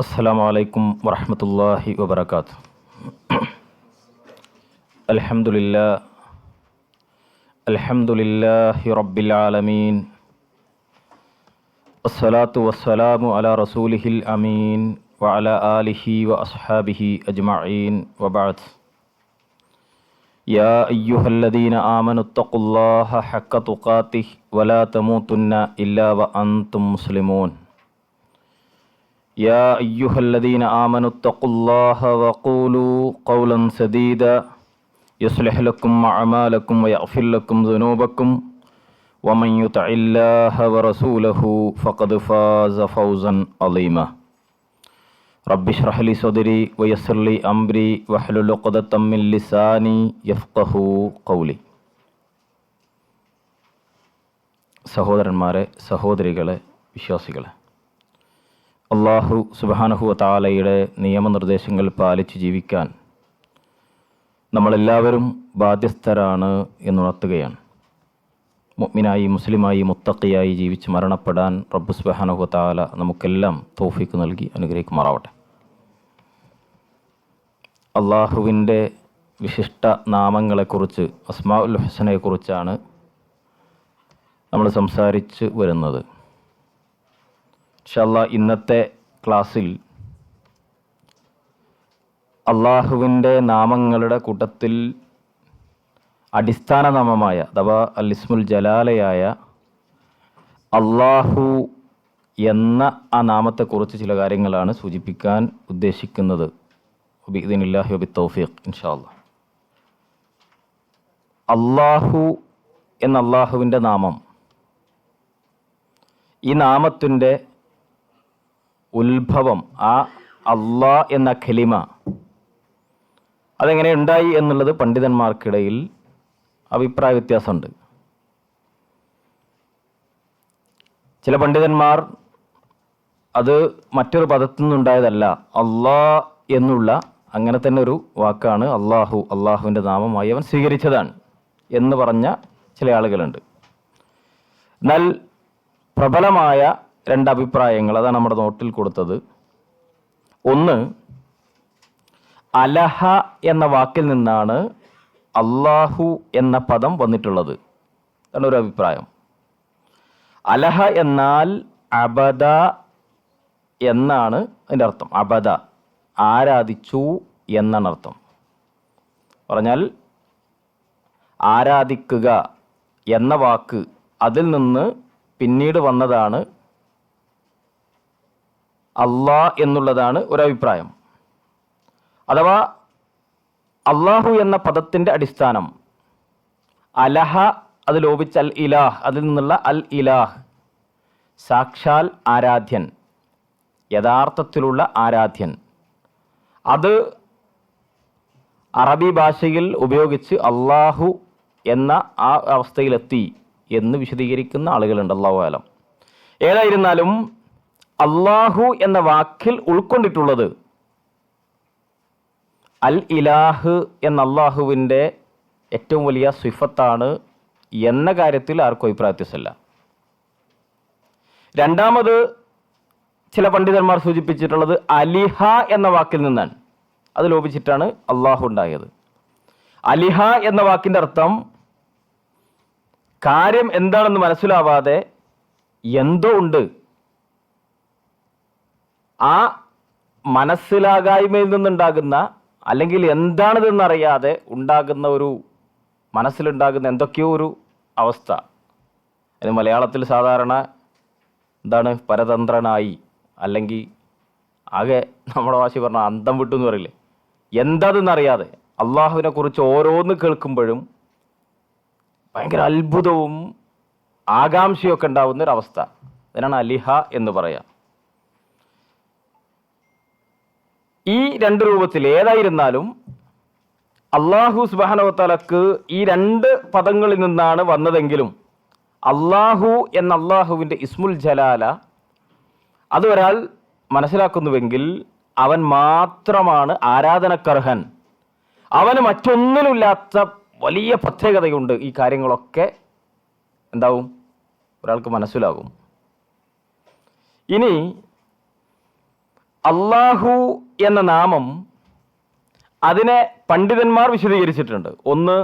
അസ്സലാമു അലൈക്കും വറഹ്മത്തുള്ളാഹി വബറകാതുഹു. അൽഹംദുലില്ലാഹി റബ്ബിൽ ആലമീൻ. വസ്സലാത്തു വസ്സലാമു അലാ റസൂലിഹിൽ അമീൻ വഅലാ ആലിഹി വഅസ്ഹാബിഹി അജ്മഈൻ വബഅദ്. യാ അയ്യുഹല്ലദീന ആമനുത്തഖുല്ലാഹ ഹഖ്ക തുഖാതിഹി വലാ തമൂതുന്ന ഇല്ലാ വഅൻതും മുസ്ലിമൂൻ. يا أيها الذين آمنوا اتقوا الله وقولوا قولا سديدا يصلح لكم أعمالكم ويغفر لكم ذنوبكم ومن يطع الله ورسوله فقد فاز فوزا عظيما. رب اشرح لي صدري ويسر لي أمري واحلل عقدة من لساني يفقهوا قولي. സഹോദരന്മാരെ, സഹോദരികളെ, വിശ്വാസികളെ, അല്ലാഹു സുബ്ഹാനഹു വ തആലയുടെ നിയമനിർദ്ദേശങ്ങൾ പാലിച്ച് ജീവിക്കാൻ നമ്മളെല്ലാവരും ബാധ്യസ്ഥരാണ് എന്നുണർത്തുകയാണ്. മുഅ്മിനായി, മുസ്ലിമായി, മുത്തഖിയായി ജീവിച്ച് മരണപ്പെടാൻ റബ്ബ് സുബ്ഹാനഹു വ തആല നമുക്കെല്ലാം തൗഫീഖ് നൽകി അനുഗ്രഹിക്കുമാറാവട്ടെ. അള്ളാഹുവിൻ്റെ വിശിഷ്ട നാമങ്ങളെക്കുറിച്ച്, അസ്മാഉൽ ഹുസ്നയെക്കുറിച്ചാണ് നമ്മൾ സംസാരിച്ച് വരുന്നത്. ഇൻഷാ അല്ലാഹ് ഇന്നത്തെ ക്ലാസ്സിൽ അള്ളാഹുവിൻ്റെ നാമങ്ങളുടെ കൂട്ടത്തിൽ അടിസ്ഥാന നാമമായ അഥവാ അൽ ഇസ്മുൽ ജലാലയായ അള്ളാഹു എന്ന ആ നാമത്തെക്കുറിച്ച് ചില കാര്യങ്ങളാണ് സൂചിപ്പിക്കാൻ ഉദ്ദേശിക്കുന്നത്. ബിഇദ്നില്ലാഹി വബിത്തൗഫീഖ് ഇൻഷാ അല്ലാഹ്. അള്ളാഹു എന്ന അള്ളാഹുവിൻ്റെ നാമം, ഈ നാമത്തിൻ്റെ ഉത്ഭവം, ആ അള്ളാ എന്ന ഖലിമ അതെങ്ങനെ ഉണ്ടായി എന്നുള്ളത് പണ്ഡിതന്മാർക്കിടയിൽ അഭിപ്രായ വ്യത്യാസമുണ്ട്. ചില പണ്ഡിതന്മാർ അത് മറ്റൊരു പദത്തിൽ നിന്നുണ്ടായതല്ല, അള്ളാ എന്നുള്ള അങ്ങനെ തന്നെ ഒരു വാക്കാണ് അള്ളാഹു, അള്ളാഹുവിൻ്റെ നാമമായി അവൻ സ്വീകരിച്ചതാണ് എന്ന് പറഞ്ഞ ചില ആളുകളുണ്ട്. എന്നാൽ പ്രബലമായ രണ്ട് അഭിപ്രായങ്ങൾ, അതാണ് നമ്മുടെ നോട്ടിൽ കൊടുത്തത്. ഒന്ന്, അലഹ എന്ന വാക്കിൽ നിന്നാണ് അള്ളാഹു എന്ന പദം വന്നിട്ടുള്ളത്. അതാണ് ഒരു അഭിപ്രായം. അലഹ എന്നാൽ അബദ എന്നാണ് അതിൻ്റെ അർത്ഥം. അബദ, ആരാധിച്ചു എന്നാണ് അർത്ഥം. പറഞ്ഞാൽ ആരാധിക്കുക എന്ന വാക്ക്, അതിൽ നിന്ന് പിന്നീട് വന്നതാണ് അള്ളാ എന്നുള്ളതാണ് ഒരഭിപ്രായം. അഥവാ അള്ളാഹു എന്ന പദത്തിൻ്റെ അടിസ്ഥാനം അലഹ, അത് ലോപിച്ച അൽ ഇലാഹ്, അതിൽ നിന്നുള്ള അൽ ഇലാഹ്, സാക്ഷാൽ ആരാധ്യൻ, യഥാർത്ഥത്തിലുള്ള ആരാധ്യൻ. അത് അറബി ഭാഷയിൽ ഉപയോഗിച്ച് അള്ളാഹു എന്ന ആ അവസ്ഥയിലെത്തി എന്ന് വിശദീകരിക്കുന്ന ആളുകളുണ്ട്. അല്ലാഹു ആലം. ഏതായിരുന്നാലും അള്ളാഹു എന്ന വാക്കിൽ ഉൾക്കൊണ്ടിട്ടുള്ളത് അൽ ഇലാഹ് എന്ന അള്ളാഹുവിൻ്റെ ഏറ്റവും വലിയ സിഫത്താണ് എന്ന കാര്യത്തിൽ ആർക്കും അഭിപ്രായ വ്യത്യാസമില്ല. രണ്ടാമത് ചില പണ്ഡിതന്മാർ സൂചിപ്പിച്ചിട്ടുള്ളത് അലിഹ എന്ന വാക്കിൽ നിന്നാണ്. അത് ലോപിച്ചിട്ടാണ് അള്ളാഹു ഉണ്ടായത്. അലിഹ എന്ന വാക്കിൻ്റെ അർത്ഥം കാര്യം എന്താണെന്ന് മനസ്സിലാവാതെ എന്തോ ഉണ്ട്, ആ മനസ്സിലാകായ്മയിൽ നിന്നുണ്ടാകുന്ന, അല്ലെങ്കിൽ എന്താണിതെന്നറിയാതെ ഉണ്ടാകുന്ന ഒരു മനസ്സിലുണ്ടാകുന്ന എന്തൊക്കെയോ ഒരു അവസ്ഥ. അത് മലയാളത്തിൽ സാധാരണ എന്താണ്, പരതന്ത്രനായി, അല്ലെങ്കിൽ ആകെ നമ്മുടെ ഭാഷ പറഞ്ഞാൽ അന്തം വിട്ടു എന്ന് പറയില്ലേ, എന്താതെന്നറിയാതെ അള്ളാഹുവിനെ കുറിച്ച് ഓരോന്ന് കേൾക്കുമ്പോഴും ഭയങ്കര അത്ഭുതവും ആകാംക്ഷയൊക്കെ ഉണ്ടാകുന്ന ഒരവസ്ഥ. അതിനാണ് അലിഹ എന്ന് പറയാം. ഈ രണ്ട് രൂപത്തിൽ ഏതായിരുന്നാലും അള്ളാഹു സുബ്ഹാനഹു വ തആലക്ക് ഈ രണ്ട് പദങ്ങളിൽ നിന്നാണ് വന്നതെങ്കിലും അള്ളാഹു എന്ന അള്ളാഹുവിൻ്റെ ഇസ്മുൽ ജലാല അത് ഒരാൾ മനസ്സിലാക്കുന്നുവെങ്കിൽ അവൻ മാത്രമാണ് ആരാധനക്കർഹൻ. അവന് മറ്റൊന്നിനുമില്ലാത്ത വലിയ പ്രത്യേകതയുണ്ട്. ഈ കാര്യങ്ങളൊക്കെ എന്താവും, ഒരാൾക്ക് മനസ്സിലാകും. ഇനി അള്ളാഹു എന്ന നാമം അതിനെ പണ്ഡിതന്മാർ വിശദീകരിച്ചിട്ടുണ്ട്. ഒന്ന്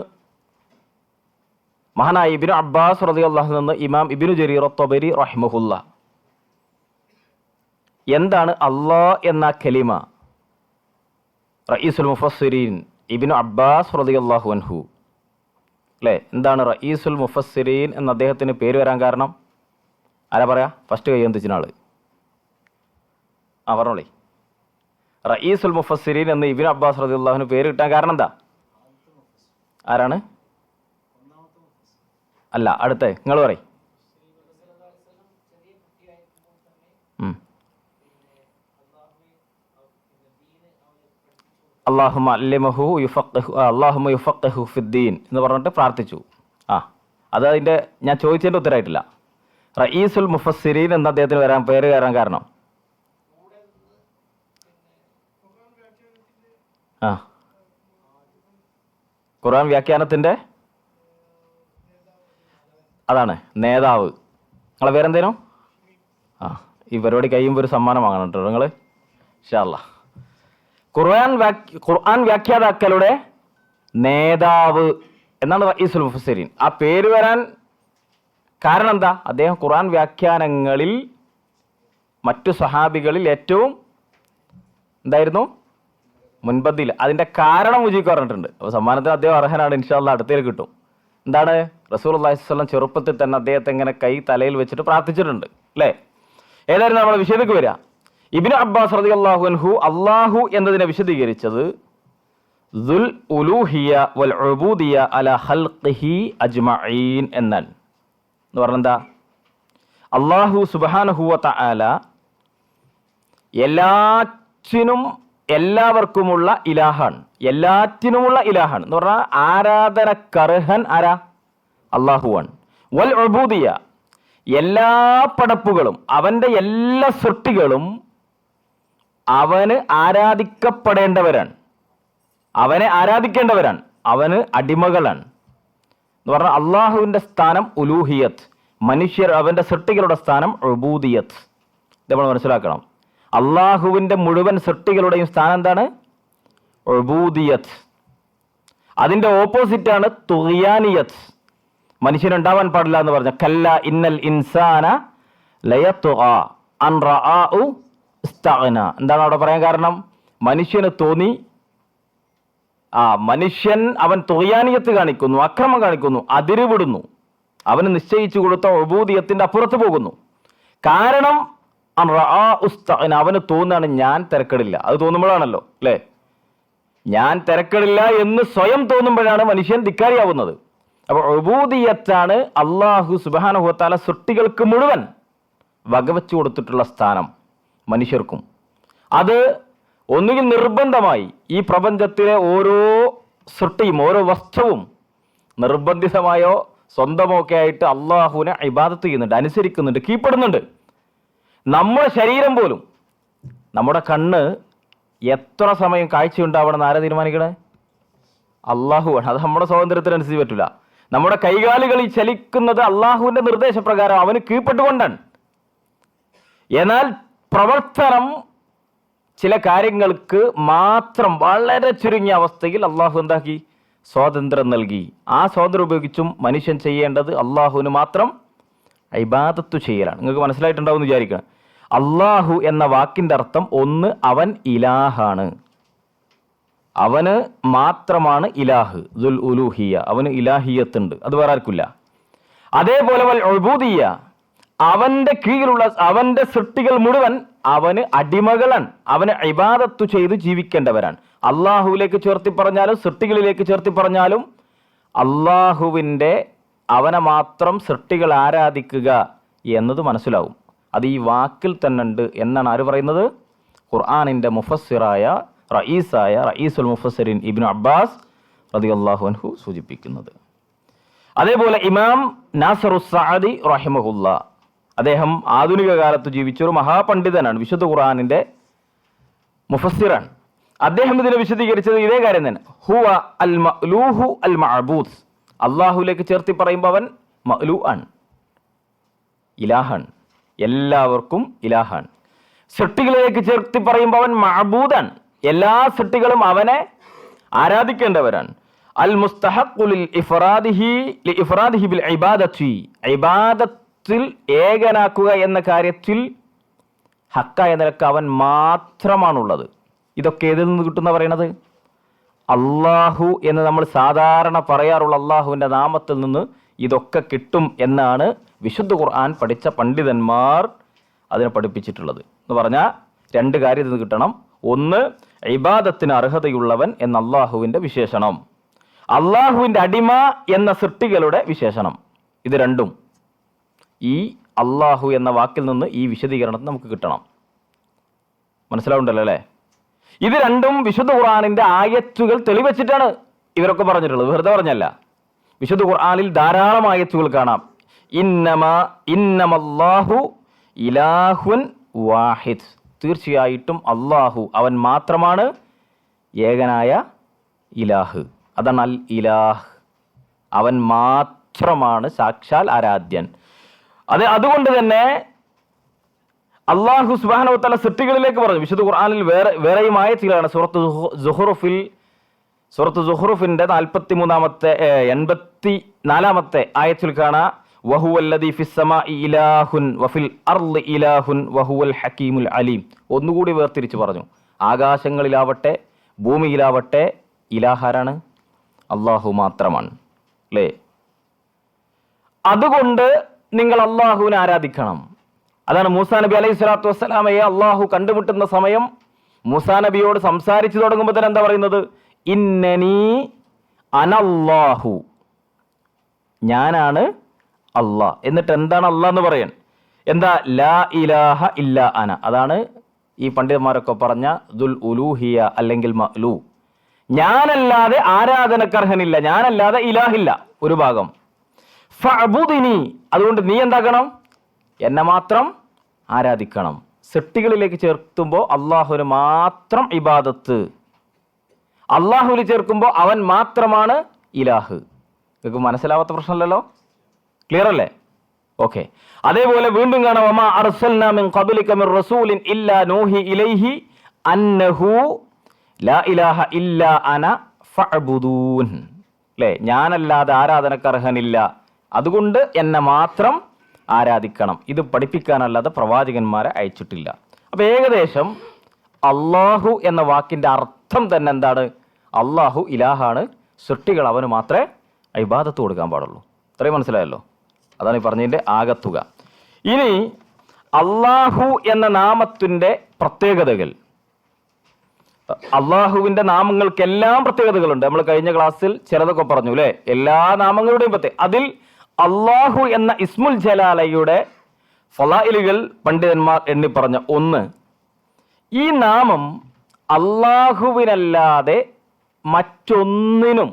മഹാനായ ഇബ്നു അബ്ബാസ് റളിയല്ലാഹു അൻഹു നിന്ന് ഇമാം ഇബ്നു ജരീർ അത്ത്-തബരി റഹിമഹുല്ല. എന്താണ് അള്ളാഹ് എന്ന കലിമ? റഈസുൽ മുഫസ്സിരീൻ ഇബ്നു അബ്ബാസ് റളിയല്ലാഹു അൻഹു അല്ലേ, എന്താണ് റഈസുൽ മുഫസ്സിരീൻ എന്ന അദ്ദേഹത്തിന് പേര് വരാൻ കാരണം? ആരാ പറയാ? ഫസ്റ്റ് കൈ എന്തിച്ചിന ആള് പറഞ്ഞോളേ. റഈസുൽ മുഫസ്സിരീൻ എന്ന് ഇബ്നു അബ്ബാസ് റളിയല്ലാഹുവിന് പേര് കിട്ടാൻ കാരണം എന്താ? ആരാണ്? അല്ല, അടുത്ത നിങ്ങൾ പറയും. അല്ലാഹുമ്മ അല്ലിമഹു അല്ലാഹുമ്മ യുഫഖിഹു ഫിദ്ദീൻ എന്ന് പറഞ്ഞിട്ട് പ്രാർത്ഥിച്ചു. അത് അതിൻ്റെ ഞാൻ ചോദിച്ചതിൻ്റെ ഉത്തരമായിട്ടില്ല. റഈസുൽ മുഫസ്സിരീൻ എന്ന അദ്ദേഹത്തിന് പേര് വരാൻ കാരണം ഖുർആൻ വ്യാഖ്യാനത്തിൻ്റെ അതാണ് നേതാവ്. നിങ്ങളെ പേരെന്തേനു? ഈ പരിപാടി കഴിയുമ്പോൾ ഒരു സമ്മാനം വാങ്ങണം കേട്ടോ നിങ്ങൾ ഇൻഷാ അല്ലാഹ്. ഖുർആൻ വ്യാഖ്യാതാക്കളുടെ നേതാവ് എന്നാണ് റഈസുൽ മുഫസ്സിരീൻ. ആ പേര് വരാൻ കാരണം എന്താ? അദ്ദേഹം ഖുർആൻ വ്യാഖ്യാനങ്ങളിൽ മറ്റു സഹാബികളിൽ ഏറ്റവും എന്തായിരുന്നു? മുൻപന്തിയിൽ. അതിൻ്റെ കാരണം മുജീബ് പറഞ്ഞിട്ടുണ്ട്. അപ്പോൾ സമ്മാനത്തിന് അദ്ദേഹം അർഹനാണ്. ഇൻഷാ അല്ലാഹ് അടുത്തേൽ കിട്ടും. എന്താണ്? റസൂലുള്ളാഹി സ്വല്ലല്ലാഹു അലൈഹി വസല്ലം ചെറുപ്പത്തിൽ തന്നെ അദ്ദേഹത്തെ ഇങ്ങനെ കൈ തലയിൽ വെച്ചിട്ട് പ്രാർത്ഥിച്ചിട്ടുണ്ട് അല്ലേ? ഏതായാലും നമ്മൾ വിഷയത്തിലേക്ക് വരിക. ഇബ്നു അബ്ബാസ് റളിയല്ലാഹു അൻഹു അല്ലാഹു എന്നതിനെ വിശദീകരിച്ചത് ദുൽ ഉലൂഹിയ വൽ ഉബൂദിയ അലാ ഖൽഖിഹി അജ്മഈൻ എന്നാണ്. എന്ന് പറഞ്ഞെന്താ? അല്ലാഹു സുബ്ഹാനഹു വ തആല എല്ലാവർക്കുമുള്ള ഇലാഹാണ്, എല്ലാറ്റിനുമുള്ള ഇലാഹാണ് എന്ന് പറഞ്ഞാൽ ആരാധനക്കർഹൻ ആരാ? അല്ലാഹുവാണ്. വൽ ഉബൂദിയ എല്ലാ പടപ്പുകളും അവൻ്റെ എല്ലാ സൃഷ്ടികളും അവന് ആരാധിക്കപ്പെടേണ്ടവരാണ്, അവനെ ആരാധിക്കേണ്ടവരാണ്, അവന് അടിമകളാണ് എന്ന് പറഞ്ഞാൽ അള്ളാഹുവിൻ്റെ സ്ഥാനം ഉലൂഹിയത്ത്, മനുഷ്യർ അവൻ്റെ സൃഷ്ടികളുടെ സ്ഥാനം ഉബൂദിയത്ത്. ഇത് നമ്മൾ മനസ്സിലാക്കണം. അള്ളാഹുവിൻ്റെ മുഴുവൻ സൃഷ്ടികളുടെയും സ്ഥാനം എന്താണ്? ഉബൂദിയത്ത്. അതിൻ്റെ ഓപ്പോസിറ്റാണ് തുഗ്യാനിയത്ത്, മനുഷ്യനുണ്ടാവാൻ പാടില്ല എന്ന് പറഞ്ഞ കല്ല ഇന്നൽ ഇൻസാന ലയത്തുഗാ അൻ റആഉ ഇസ്തഗ്ന. എന്താണ് അവിടെ പറയാൻ കാരണം? മനുഷ്യന് തോന്നി, മനുഷ്യൻ അവൻ തുഗ്യാനിയത്ത് കാണിക്കുന്നു, അക്രമം കാണിക്കുന്നു, അതിരുവിടുന്നു, അവന് നിശ്ചയിച്ചു കൊടുത്ത ഉബൂദിയത്തിൻ്റെ അപ്പുറത്ത് പോകുന്നു. കാരണം അൻ റആഉ ഇസ്തഗ്ന, അവന് തോന്നുകയാണ് ഞാൻ തിരക്കടില്ല. അത് തോന്നുമ്പോഴാണല്ലോ അല്ലേ? ഞാൻ തിരക്കടില്ല എന്ന് സ്വയം തോന്നുമ്പോഴാണ് മനുഷ്യൻ ധിക്കാരിയാവുന്നത്. അപ്പോൾ ഉബൂദിയത്താണ് അല്ലാഹു സുബ്ഹാനഹു വ തആല സൃഷ്ടികൾക്ക് മുഴുവൻ വകവെച്ചു കൊടുത്തിട്ടുള്ള സ്ഥാനം മനുഷ്യർക്കും. അത് ഒന്നുകിൽ നിർബന്ധമായി ഈ പ്രപഞ്ചത്തിലെ ഓരോ സൃഷ്ടിയും ഓരോ വസ്തുവും നിർബന്ധിതമായോ സ്വന്തമോ ഒക്കെ ആയിട്ട് അള്ളാഹുവിനെ ഇബാദത്ത് ചെയ്യുന്നുണ്ട്, അനുസരിക്കുന്നുണ്ട്, കീഴ്പ്പെടുന്നുണ്ട്. നമ്മുടെ ശരീരം പോലും, നമ്മുടെ കണ്ണ് എത്ര സമയം കാഴ്ചയുണ്ടാവണമെന്ന് ആരാ തീരുമാനിക്കണേ? അള്ളാഹുവാണ്. അത് നമ്മുടെ സ്വാതന്ത്ര്യത്തിനനുസരിച്ച് പറ്റില്ല. നമ്മുടെ കൈകാലുകൾ ഈ ചലിക്കുന്നത് അള്ളാഹുവിൻ്റെ നിർദ്ദേശപ്രകാരം അവന് കീഴ്പ്പെട്ടുകൊണ്ടാണ്. എന്നാൽ പ്രവർത്തനം ചില കാര്യങ്ങൾക്ക് മാത്രം വളരെ ചുരുങ്ങിയ അവസ്ഥയിൽ അള്ളാഹു എന്താക്കി? സ്വാതന്ത്ര്യം നൽകി. ആ സ്വാതന്ത്ര്യം ഉപയോഗിച്ചും മനുഷ്യൻ ചെയ്യേണ്ടത് അള്ളാഹുവിന് മാത്രം ഇബാദത്ത് ചെയ്യലാണ്. നിങ്ങൾക്ക് മനസ്സിലായിട്ടുണ്ടാവും എന്ന് വിചാരിക്കണം. അള്ളാഹു എന്ന വാക്കിൻ്റെ അർത്ഥം ഒന്ന്, അവൻ ഇലാഹാണ്, അവന് മാത്രമാണ് ഇലാഹ്, ദുൽ ഉലൂഹിയ, അവന് ഇലാഹിയത്തുണ്ട്, അത് വേറെ ആർക്കില്ല. അതേപോലെ വൽ ഉബൂദിയ, അവൻ്റെ കീഴിലുള്ള അവൻ്റെ സൃഷ്ടികൾ മുഴുവൻ അവന് അടിമകളാണ്, അവന് ഇബാദത്തു ചെയ്ത് ജീവിക്കേണ്ടവരാണ്. അള്ളാഹുവിലേക്ക് ചേർത്തി പറഞ്ഞാലും സൃഷ്ടികളിലേക്ക് ചേർത്തി പറഞ്ഞാലും അള്ളാഹുവിൻ്റെ അവനെ മാത്രം സൃഷ്ടികൾ ആരാധിക്കുക എന്നത് മനസ്സിലാവും. അത് ഈ വാക്കിൽ തന്നെ ഉണ്ട് എന്നാണ് ആര് പറയുന്നത്? ഖുർആനിൻ്റെ മുഫസ്സിറായ റഈസുൽ മുഫസ്സിരീൻ ഇബ്നു അബ്ബാസ് റളിയല്ലാഹു അൻഹു സൂചിപ്പിക്കുന്നത്. അതേപോലെ ഇമാം നാസിറുസ് സഅദി റഹിമഹുല്ലാ, അദ്ദേഹം ആധുനിക കാലത്ത് ജീവിച്ചൊരു മഹാപണ്ഡിതനാണ്, വിശുദ്ധ ഖുർആനിൻ്റെ മുഫസ്സിറാണ്. അദ്ദേഹം ഇതിനെ വിശദീകരിച്ചത് ഇതേ കാര്യം തന്നെ. ഹുവ അൽ മഅ്ലൂഹു അൽ മഅബൂദ്, അള്ളാഹുലേക്ക് ചേർത്തി പറയുമ്പോൾ അവൻ മഅ്ലൂ ആണ്, ഇലാഹാണ്, എല്ലാവർക്കും ഇലാഹാണ്. സൃഷ്ടികളിലേക്ക് ചേർത്തി പറയുമ്പോൾ അവൻ മഅബൂദാൻ, എല്ലാ സൃഷ്ടികളും അവനെ ആരാധിക്കേണ്ടവരാണ്. അൽ മുസ്തഹഖുൽ ഇഫ്റാദിഹി ബിൽ ഇബാദത്തി, ഇബാദത്തിൽ ഏകനാക്കുക എന്ന കാര്യത്തിൽ ഹക്കായ നിലക്ക് അവൻ മാത്രമാണുള്ളത്. ഇതൊക്കെ ഏതിൽ നിന്ന് കിട്ടുന്ന പറയണത്? അള്ളാഹു എന്ന് നമ്മൾ സാധാരണ പറയാറുള്ള അള്ളാഹുവിൻ്റെ നാമത്തിൽ നിന്ന് ഇതൊക്കെ കിട്ടും എന്നാണ് വിശുദ്ധ ഖുർആൻ പഠിച്ച പണ്ഡിതന്മാർ അതിനെ പഠിപ്പിച്ചിട്ടുള്ളത്. എന്ന് പറഞ്ഞാൽ രണ്ട് കാര്യം ഇത് കിട്ടണം. ഒന്ന്, ഇബാദത്തിന് അർഹതയുള്ളവൻ എന്ന അള്ളാഹുവിൻ്റെ വിശേഷണം, അള്ളാഹുവിൻ്റെ അടിമ എന്ന സൃഷ്ടികളുടെ വിശേഷണം. ഇത് രണ്ടും ഈ അള്ളാഹു എന്ന വാക്കിൽ നിന്ന് ഈ വിശദീകരണത്തിൽ നമുക്ക് കിട്ടണം. മനസ്സിലാവുണ്ടല്ലോ അല്ലേ? ഇത് രണ്ടും വിശുദ്ധ ഖുർആനിൻ്റെ ആയത്തുകൾ തെളിവെച്ചിട്ടാണ് ഇവരൊക്കെ പറഞ്ഞിട്ടുള്ളത്, വെറുതെ പറഞ്ഞല്ല. വിശുദ്ധ ഖുർആനിൽ ധാരാളം ആയത്തുകൾ കാണാം. ഇന്നമല്ലാഹു ഇലാഹുൻ വാഹിദ്, തീർച്ചയായിട്ടും അള്ളാഹു അവൻ മാത്രമാണ് ഏകനായ ഇലാഹ്. അതാണ് അൽ ഇലാഹ്, അവൻ മാത്രമാണ് സാക്ഷാൽ ആരാധ്യൻ. അതുകൊണ്ട് തന്നെ അള്ളാഹു സുബ്ഹാനഹു വ തആല സൃഷ്ടികളിലേക്ക് പറഞ്ഞു. വിശുദ്ധ ഖുർആനിൽ വേറെയും ആയത്തുകളാണ്. സൂറത്ത് സുഹ്റുഫിന്റെ 84 ആയത്തിൽ കാണാം, വഹുവല്ലദീ ഫിസ്സമാഇ ഇലാഹുൻ വഫിൽ അർളി ഇലാഹുൻ വഹുവൽ ഹകീമുൽ അലീം. ഒന്നുകൂടി വേർതിരിച്ച് പറഞ്ഞു, ആകാശങ്ങളിലാവട്ടെ ഭൂമിയിലാവട്ടെ ഇലാഹാരാണ്? അള്ളാഹു മാത്രമാണ് അല്ലേ? അതുകൊണ്ട് നിങ്ങൾ അള്ളാഹുവിനെ ആരാധിക്കണം. അതാണ് മൂസാ നബി അലൈഹി സ്വലാത്തു വസ്സലാമയെ അള്ളാഹു കണ്ടുമുട്ടുന്ന സമയം മൂസാ നബിയോട് സംസാരിച്ചു തുടങ്ങുമ്പോൾ തന്നെ എന്താ പറയുന്നത്? ഇന്നനി അനല്ലാഹു, ഞാനാണ് അള്ളാഹ്. എന്നിട്ട് എന്താണ് അള്ളാഹ് എന്ന് പറയാൻ? എന്താ? ലാ ഇലാഹ ഇല്ല അന. അതാണ് ഈ പണ്ഡിതന്മാരൊക്കെ പറഞ്ഞ ദുൽ ഉലൂഹിയ അല്ലെങ്കിൽ മഅ്ലൂ. ഞാനല്ലാതെ ആരാധനക്കർഹനില്ല, ഞാനല്ലാതെ ഇലാഹില്ല. ഒരു ഭാഗം ഫഅബുദിനി, അതുകൊണ്ട് നീ എന്താക്കണം? എന്നെ മാത്രം ആരാധിക്കണം. സൃഷ്ടികളിലേക്ക് ചേർത്തുമ്പോൾ അള്ളാഹുവിന് മാത്രം ഇബാദത്ത്, അള്ളാഹുവിൽ ചേർക്കുമ്പോൾ അവൻ മാത്രമാണ് ഇലാഹ്. നിങ്ങൾക്ക് മനസ്സിലാവാത്ത പ്രശ്നമല്ലല്ലോ? ക്ലിയർ അല്ലേ? ഓക്കെ. അതേപോലെ വീണ്ടും കാണാം, വമാ അർസൽനാ മിൻ ഖബ്ലിക മിർ റസൂലിൻ ഇല്ലാ നൂഹി ഇലൈഹി അന്നഹു ലാ ഇലാഹ ഇല്ലാ അന ഫഅബുദൂൻ. അല്ലേ? ഞാനല്ലാതെ ആരാധനക്കർഹനില്ല, അതുകൊണ്ട് എന്നെ മാത്രം ആരാധിക്കണം. ഇത് പഠിപ്പിക്കാനല്ലാതെ പ്രവാചകന്മാരെ അയച്ചിട്ടില്ല. അപ്പോൾ ഏകദേശം അള്ളാഹു എന്ന വാക്കിൻ്റെ അർത്ഥം തന്നെ എന്താണ്? അള്ളാഹു ഇലാഹാണ്, സൃഷ്ടികൾ അവന് മാത്രമേ ഇബാദത്ത് കൊടുക്കാൻ പാടുള്ളൂ. ഇത്രയും മനസ്സിലായല്ലോ? അതാണ് ഈ പറഞ്ഞതിൻ്റെ ആകത്തുക. ഇനി അള്ളാഹു എന്ന നാമത്തിൻ്റെ പ്രത്യേകതകൾ. അള്ളാഹുവിൻ്റെ നാമങ്ങൾക്കെല്ലാം പ്രത്യേകതകളുണ്ട്. നമ്മൾ കഴിഞ്ഞ ക്ലാസ്സിൽ ചിലതൊക്കെ പറഞ്ഞു അല്ലേ? എല്ലാ നാമങ്ങളുടെയും അതിൽ അള്ളാഹു എന്ന ഇസ്മുൽ ജലാലയുടെ ഫളായിലുകൾ പണ്ഡിതന്മാർ എണ്ണി പറഞ്ഞ ഒന്ന്, ഈ നാമം അള്ളാഹുവിനല്ലാതെ മറ്റൊന്നിനും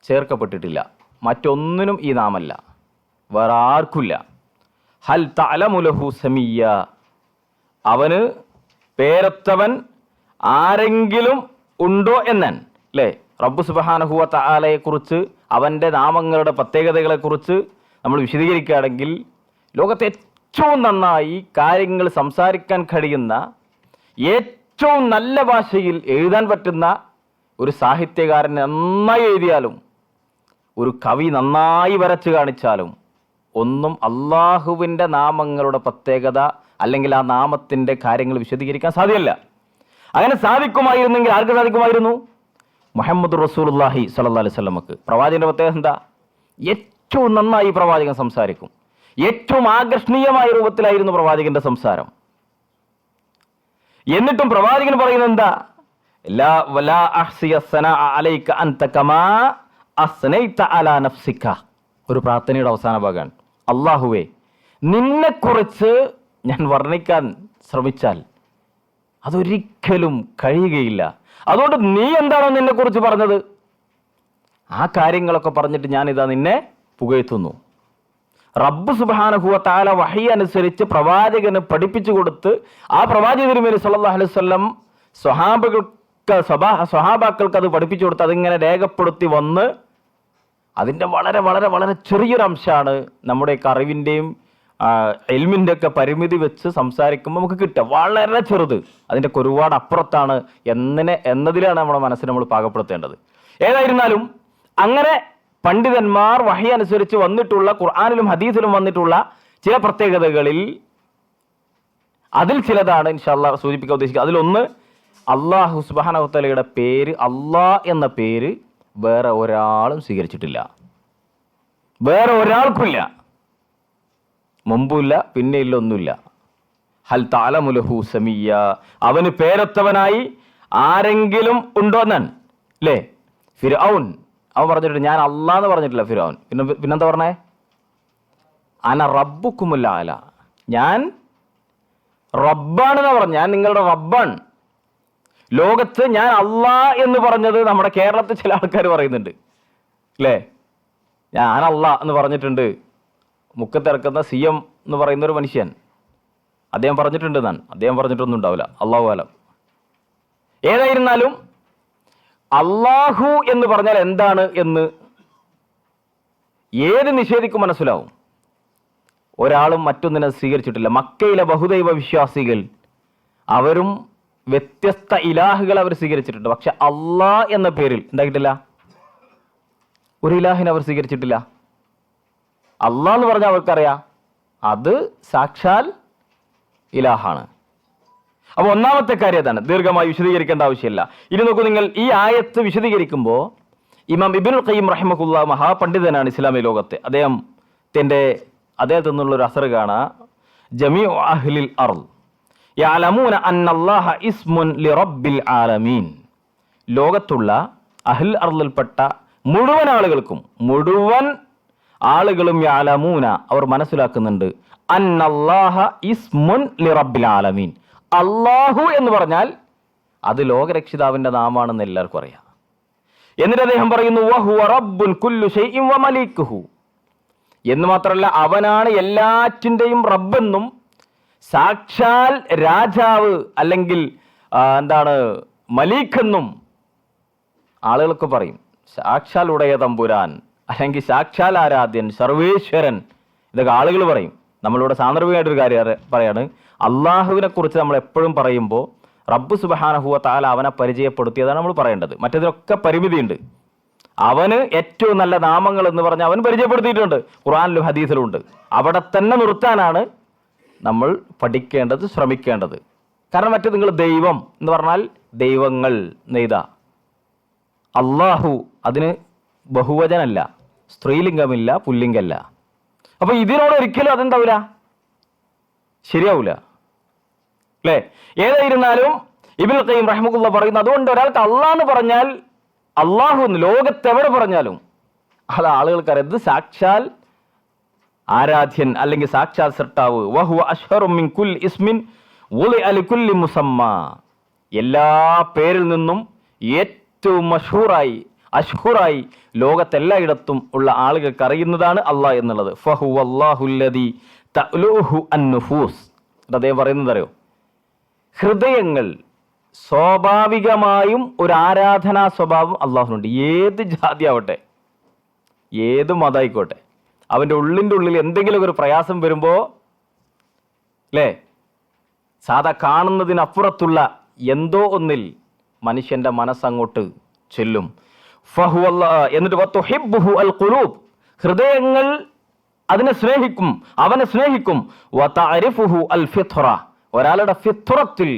ചേർക്കപ്പെട്ടിട്ടില്ല. മറ്റൊന്നിനും ഈ നാമല്ല, വേറെ ആർക്കില്ല. ഹൽ തഅലമു ലഹു സമീയ, അവന് പേരൊത്തവൻ ആരെങ്കിലും ഉണ്ടോ എന്നൻ അല്ലേ? റബ്ബ് സുബ്ഹാനഹു വ തആലയെക്കുറിച്ച്, അവൻ്റെ നാമങ്ങളുടെ പ്രത്യേകതകളെക്കുറിച്ച് നമ്മൾ വിശദീകരിക്കുകയാണെങ്കിൽ ലോകത്തെ ഏറ്റവും നന്നായി കാര്യങ്ങൾ സംസാരിക്കാൻ കഴിയുന്ന, ഏറ്റവും നല്ല ഭാഷയിൽ എഴുതാൻ പറ്റുന്ന ഒരു സാഹിത്യകാരൻ നന്നായി എഴുതിയാലും, ഒരു കവി നന്നായി വരച്ചു കാണിച്ചാലും ഒന്നും അള്ളാഹുവിൻ്റെ നാമങ്ങളുടെ പ്രത്യേകത അല്ലെങ്കിൽ ആ നാമത്തിൻ്റെ കാര്യങ്ങൾ വിശദീകരിക്കാൻ സാധ്യമല്ല. അങ്ങനെ സാധിക്കുമായിരുന്നെങ്കിൽ ആർക്ക് സാധിക്കുമായിരുന്നു? മുഹമ്മദ് റസൂലുള്ളാഹി സ്വല്ലല്ലാഹി അലൈഹി വസല്ലമക്ക്. പ്രവാചകന്റെ പ്രത്യേകത എന്താ? ഏറ്റവും നന്നായി പ്രവാചകൻ സംസാരിക്കും. ഏറ്റവും ആകർഷണീയമായ രൂപത്തിലായിരുന്നു പ്രവാചകന്റെ സംസാരം. എന്നിട്ടും പ്രവാചകൻ പറയുന്നത് എന്താ? ലാ അഹ്സിയ സനാഅ അലൈക അൻത കമാ അസ്നൈത അലാ നഫ്സിക. ഒരു പ്രാർത്ഥനയുടെ അവസാന ഭാഗമാണ്. അല്ലാഹുവേ, നിന്നെക്കുറിച്ച് ഞാൻ വർണ്ണിക്കാൻ ശ്രമിച്ചാൽ അതൊരിക്കലും കഴിയുകയില്ല. അതുകൊണ്ട് നീ എന്താണോ നിന്നെക്കുറിച്ച് പറഞ്ഞത് ആ കാര്യങ്ങളൊക്കെ പറഞ്ഞിട്ട് ഞാനിതാ നിന്നെ പുകഴ്ത്തുന്നു. റബ്ബ് സുബ്ഹാനഹു വ തആല വഹി അനുസരിച്ച് പ്രവാചകന് പഠിപ്പിച്ചു കൊടുത്ത് ആ പ്രവാചക തിരുമേനി സല്ലല്ലാഹു അലൈഹി വസല്ലം സ്വഹാബാക്കൾക്ക് അത് പഠിപ്പിച്ചു കൊടുത്ത് അതിങ്ങനെ രേഖപ്പെടുത്തി വന്ന് അതിൻ്റെ വളരെ വളരെ വളരെ ചെറിയൊരു അംശമാണ് നമ്മുടെയൊക്കെ അറിവിൻ്റെയും ഇൽമിൻ്റെ ഒക്കെ പരിമിതി വെച്ച് സംസാരിക്കുമ്പോൾ നമുക്ക് കിട്ടുക വളരെ ചെറുത്, അതിൻ്റെ ഒരുപാട് അപ്പുറത്താണ് എന്നതിലാണ് നമ്മുടെ മനസ്സിനെ നമ്മൾ പാകപ്പെടുത്തേണ്ടത്. ഏതായിരുന്നാലും അങ്ങനെ പണ്ഡിതന്മാർ വഹി അനുസരിച്ച് വന്നിട്ടുള്ള ഖുർആനിലും ഹദീസിലും വന്നിട്ടുള്ള ചില പ്രത്യേകതകളിൽ അതിൽ ചിലതാണ് ഇൻഷാ അല്ലാഹ് സൂചിപ്പിക്കാൻ ഉദ്ദേശിക്കുക. അതിലൊന്ന്, അല്ലാഹു സുബ്ഹാനഹു വ തആലയുടെ പേര് അല്ലാഹ് എന്ന പേര് വേറെ ഒരാളും സ്വീകരിച്ചിട്ടില്ല, വേറെ ഒരാൾക്കുമില്ല, മുമ്പുമില്ല പിന്നെയില്ല, ഒന്നുമില്ല. ഹൽ തഅലമു ലഹു സമീയ, അവന് പേരൊത്തവനായി ആരെങ്കിലും ഉണ്ടോ എന്നാണ് അല്ലേ? ഫിർഔൻ അവൻ പറഞ്ഞിട്ടുണ്ട് ഞാൻ അല്ലാഹ് എന്ന് പറഞ്ഞിട്ടില്ല ഫിർഔൻ. പിന്നെന്താ പറഞ്ഞേ? അന റബ്ബുക്കുമുൽ അഅല, ഞാൻ റബ്ബാണെന്നാ പറഞ്ഞു, ഞാൻ നിങ്ങളുടെ റബ്ബാണ്. ലോകത്ത് ഞാൻ അല്ലാഹ് എന്ന് പറഞ്ഞത് നമ്മുടെ കേരളത്തിൽ ചില ആൾക്കാർ പറയുന്നുണ്ട് അല്ലേ? ഞാൻ അല്ലാഹ് എന്ന് പറഞ്ഞിട്ടുണ്ട്. മുക്കത്തിറക്കുന്ന CM എന്ന് പറയുന്ന ഒരു മനുഷ്യൻ അദ്ദേഹം പറഞ്ഞിട്ടുണ്ട്. അദ്ദേഹം പറഞ്ഞിട്ടൊന്നും ഉണ്ടാവില്ല, അല്ലാഹു ആലം. ഏതായിരുന്നാലും അല്ലാഹു എന്ന് പറഞ്ഞാൽ എന്താണ് എന്ന് ഏത് നിഷേധിക്കും മനസ്സിലാവും. ഒരാളും മറ്റൊന്നിനെ സ്വീകരിച്ചിട്ടില്ല. മക്കയിലെ ബഹുദൈവ വിശ്വാസികൾ അവരും വ്യത്യസ്ത ഇലാഹുകൾ അവർ സ്വീകരിച്ചിട്ടുണ്ട്. പക്ഷെ അല്ലാഹ് എന്ന പേരിൽ എന്താക്കിയിട്ടില്ല, ഒരു ഇലാഹിനെ അവർ സ്വീകരിച്ചിട്ടില്ല. അല്ലാഹ് എന്ന് പറഞ്ഞാൽ അവർക്കറിയാം അത് സാക്ഷാൽ ഇലാഹാണ്. അപ്പോൾ ഒന്നാമത്തെ കാര്യം അതാണ്, ദീർഘമായി വിശദീകരിക്കേണ്ട ആവശ്യമില്ല. ഇനി നോക്കൂ നിങ്ങൾ, ഈ ആയത്ത് വിശദീകരിക്കുമ്പോൾ ഇമാം ഇബ്നുൽ ഖയ്യിം റഹിമഹുല്ലാഹ് മഹാപണ്ഡിതനാണ് ഇസ്ലാമിക ലോകത്തെ. അദ്ദേഹത്തിൽ നിന്നുള്ളൊരു അസർ കാണാം. ജമീഉ അഹ്ലിൽ അർള് യഅലമൂന അന്നല്ലാഹ ഇസ്മുൻ ലിറബ്ബിൽ ആലമീൻ. ലോകത്തുള്ള അഹ്ൽ അർളിൽപ്പെട്ട മുഴുവൻ ആളുകളും യഅലമൂന അവർ മനസ്സിലാക്കുന്നുണ്ട് അന്നല്ലാഹ ഇസ്മുൻ ലിറബ്ബിൽ ആലമീൻ. അല്ലാഹു എന്ന് പറഞ്ഞാൽ അത് ലോകരക്ഷിതാവിന്റെ നാമാണെന്ന് എല്ലാവർക്കും അറിയാം. എന്നിട്ട് അദ്ദേഹം പറയുന്നു വഹുവ റബ്ബുൻ കുല്ലു ശൈഇൻ വമലീകുഹു, എന്ന് മാത്രമല്ല അവനാണ് എല്ലാറ്റിൻ്റെയും റബ്ബെന്നും സാക്ഷാൽ രാജാവ് അല്ലെങ്കിൽ മലീക്കെന്നും ആളുകൾക്ക് പറയും. സാക്ഷാൽ ഉടയ തമ്പുരാൻ അല്ലെങ്കിൽ സാക്ഷാൽ ആരാധ്യൻ, സർവേശ്വരൻ, ഇതൊക്കെ ആളുകൾ പറയും. നമ്മളിവിടെ സാന്ദർഭികമായിട്ടൊരു കാര്യം പറയാണ്, അള്ളാഹുവിനെ കുറിച്ച് നമ്മൾ എപ്പോഴും പറയുമ്പോൾ റബ്ബ് സുബ്ഹാനഹു വ തആല അവനെ പരിചയപ്പെടുത്തിയതാണ് നമ്മൾ പറയേണ്ടത്. മറ്റേതിനൊക്കെ പരിമിതിയുണ്ട്. അവന് ഏറ്റവും നല്ല നാമങ്ങൾ എന്ന് പറഞ്ഞാൽ അവൻ പരിചയപ്പെടുത്തിയിട്ടുണ്ട്, ഖുർആനിലും ഹദീസിലും ഉണ്ട്. അവിടെ തന്നെ നിർത്താനാണ് നമ്മൾ പഠിക്കേണ്ടത്, ശ്രമിക്കേണ്ടത്. കാരണം മറ്റേ നിങ്ങൾ ദൈവം എന്ന് പറഞ്ഞാൽ ദൈവങ്ങൾ നെയ്താ, അള്ളാഹു അതിന് ബഹുവചനല്ല, സ്ത്രീലിംഗമില്ല, പുല്ലിംഗമല്ല. അപ്പൊ ഇതിനോട് ഒരിക്കലും അതെന്താവില്ല, ശരിയാവൂല അല്ലേ? ഏതായിരുന്നാലും ഇബ്നുൽ ഖയ്യിം റഹിമഹുല്ലാഹ് പറയുന്നു, അതുകൊണ്ട് ഒരാൾക്ക് അള്ളാഹ് എന്ന് പറഞ്ഞാൽ അള്ളാഹു എന്ന് ലോകത്തെവിടെ പറഞ്ഞാലും അത് ആളുകൾക്കറിയാം, ഇത് സാക്ഷാൽ ആരാധ്യൻ അല്ലെങ്കിൽ സാക്ഷാൽ സൃഷ്ടാവ്. വഹുവ അശ്ഹറു മിൻ കുല്ലി ഇസ്മിൻ വുളിഅ ലികുല്ലി മുസമ്മ, എല്ലാ പേരിൽ നിന്നും ഏറ്റവും അഷ്ഹുറായി ലോകത്തെല്ലായിടത്തും ഉള്ള ആളുകൾക്ക് അറിയുന്നതാണ് അള്ളാഹ് എന്നുള്ളത്. ഫഹുവല്ലാഹുല്ലദീ തഅ്ലൂഹു അൻ-നുഫൂസ്. അദ്ദേഹം പറയുന്നത് അറിയോ, ഹൃദയങ്ങൾ സ്വാഭാവികമായും ഒരു ആരാധനാ സ്വഭാവം അള്ളാഹുനുണ്ട്. ഏത് ജാതി ആവട്ടെ, ഏത് മതമായിക്കോട്ടെ, അവൻ്റെ ഉള്ളിൻ്റെ ഉള്ളിൽ എന്തെങ്കിലും ഒരു പ്രയാസം വരുമ്പോൾ അല്ലേ, സാധാ കാണുന്നതിനപ്പുറത്തുള്ള എന്തോ ഒന്നിൽ മനുഷ്യൻ്റെ മനസ്സങ്ങോട്ട് ചെല്ലും. എന്നിട്ട് വതുഹിബ്ബുഹു അൽ ഖുലൂബ്, ഹൃദയങ്ങൾ അവനെ സ്നേഹിക്കും. വതഅരിഫുഹു അൽ ഫിത്ര, ഒരാളുടെ ഫിത്രത്തിൽ